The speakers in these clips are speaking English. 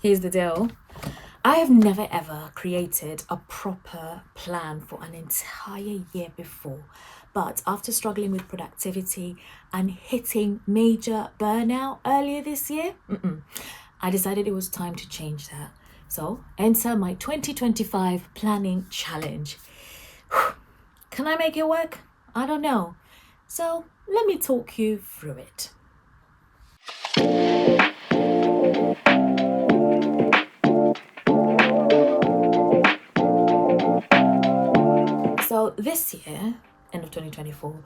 Here's the deal. I have never ever created a proper plan for an entire year before. But after struggling with productivity and hitting major burnout earlier this year, I decided it was time to change that. So, enter my 2025 planning challenge. Can I make it work? I don't know. So, let me talk you through it. So, this year, end of 2024,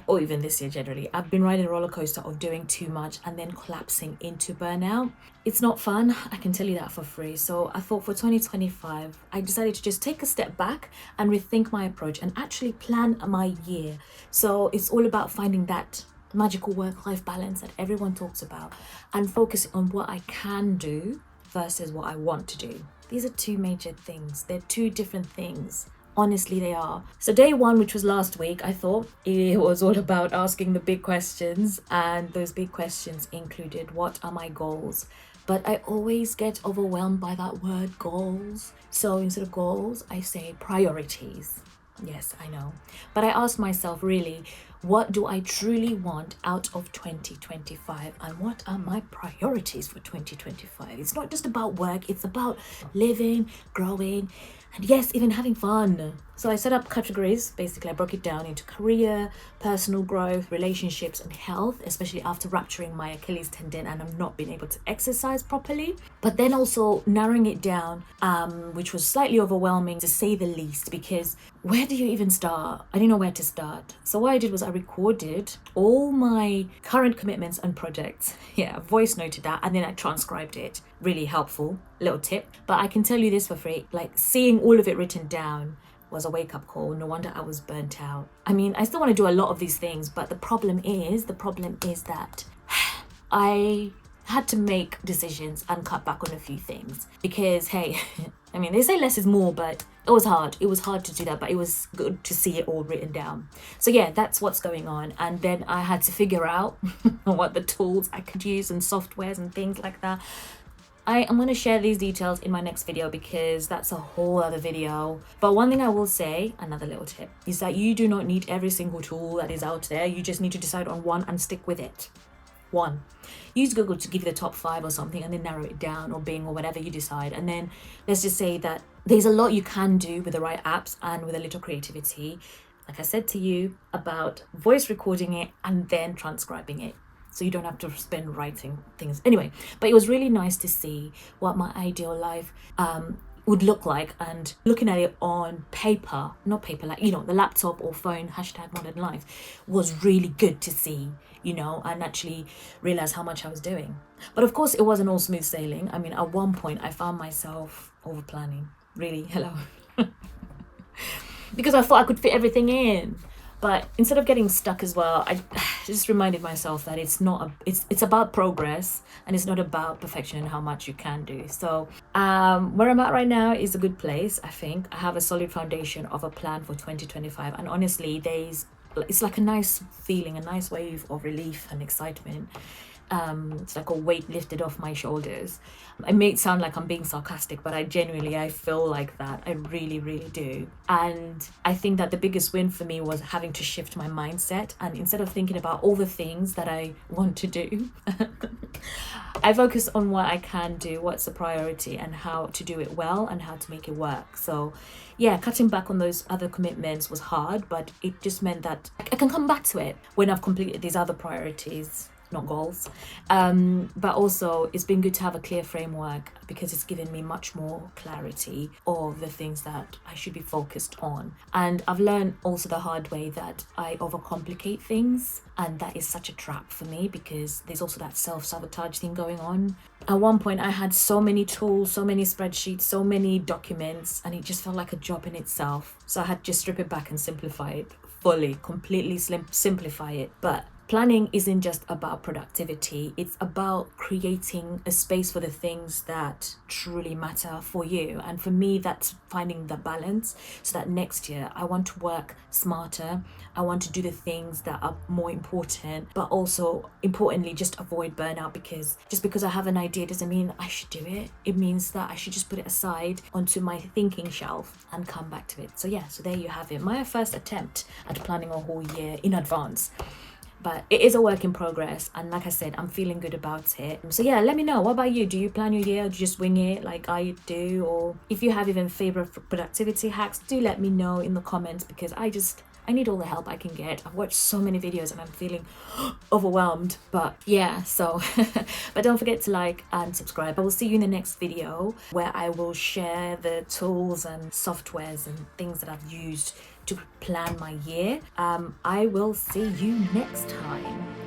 or even this year generally, I've been riding a roller coaster of doing too much and then collapsing into burnout. It's not fun, I can tell you that for free. So I thought for 2025, I decided to just take a step back and rethink my approach and actually plan my year. So it's all about finding that magical work-life balance that everyone talks about and focusing on what I can do versus what I want to do. These are two major things. They're two different things. Honestly, they are. So day one, which was last week, I thought it was all about asking the big questions. And those big questions included, what are my goals? But I always get overwhelmed by that word goals. So instead of goals, I say priorities. Yes, I know. But I asked myself, really, what do I truly want out of 2025? And what are my priorities for 2025? It's not just about work, it's about living, growing, and yes, even having fun. So I set up categories. Basically, I broke it down into career, personal growth, relationships, and health, especially after rupturing my Achilles tendon and I'm not being able to exercise properly. But then also narrowing it down, which was slightly overwhelming to say the least, because where do you even start? I didn't know where to start. So what I did was I recorded all my current commitments and projects. Yeah, I voice noted that and then I transcribed it. Really helpful little tip. But I can tell you this for free, like seeing all of it written down was a wake-up call. No wonder I was burnt out. I mean, I still want to do a lot of these things, but the problem is that I had to make decisions and cut back on a few things because, hey, I mean, they say less is more, but it was hard. It was hard to do that, but it was good to see it all written down. So yeah, that's what's going on. And then I had to figure out what the tools I could use and softwares and things like that. I am going to share these details in my next video because that's a whole other video. But one thing I will say, another little tip, is that you do not need every single tool that is out there. You just need to decide on one and stick with it. One. Use Google to give you the top 5 or something and then narrow it down, or Bing or whatever you decide. And then let's just say that there's a lot you can do with the right apps and with a little creativity. Like I said to you about voice recording it and then transcribing it, so you don't have to spend writing things. Anyway, but it was really nice to see what my ideal life would look like, and looking at it on paper, not paper, like, the laptop or phone, #modern life, was really good to see, and actually realize how much I was doing. But of course, it wasn't all smooth sailing. I mean, at one point, I found myself over planning. Really, hello. Because I thought I could fit everything in. But instead of getting stuck as well, I just reminded myself that it's about progress and it's not about perfection and how much you can do. So where I'm at right now is a good place, I think. I have a solid foundation of a plan for 2025. And honestly, it's like a nice feeling, a nice wave of relief and excitement. It's like a weight lifted off my shoulders. It may sound like I'm being sarcastic, but I feel like that. I really, really do. And I think that the biggest win for me was having to shift my mindset. And instead of thinking about all the things that I want to do, I focus on what I can do, what's the priority, and how to do it well and how to make it work. So yeah, cutting back on those other commitments was hard, but it just meant that I can come back to it when I've completed these other priorities, not goals. But also it's been good to have a clear framework because it's given me much more clarity of the things that I should be focused on. And I've learned also the hard way that I overcomplicate things, and that is such a trap for me because there's also that self-sabotage thing going on. At one point I had so many tools, so many spreadsheets, so many documents, and it just felt like a job in itself. So I had to just strip it back and simplify it fully, completely simplify it. But planning isn't just about productivity, it's about creating a space for the things that truly matter for you. And for me, that's finding the balance so that next year I want to work smarter. I want to do the things that are more important, but also importantly, just avoid burnout, because just because I have an idea doesn't mean I should do it. It means that I should just put it aside onto my thinking shelf and come back to it. So yeah, so there you have it. My first attempt at planning a whole year in advance. But it is a work in progress, and like I said, I'm feeling good about it. So yeah, let me know, what about you? Do you plan your year, or do you just wing it like I do? Or if you have even favorite productivity hacks, do let me know in the comments, because I need all the help I can get. I've watched so many videos and I'm feeling overwhelmed. But yeah, so but don't forget to like and subscribe. I will see you in the next video, where I will share the tools and softwares and things that I've used to plan my year. I will see you next time.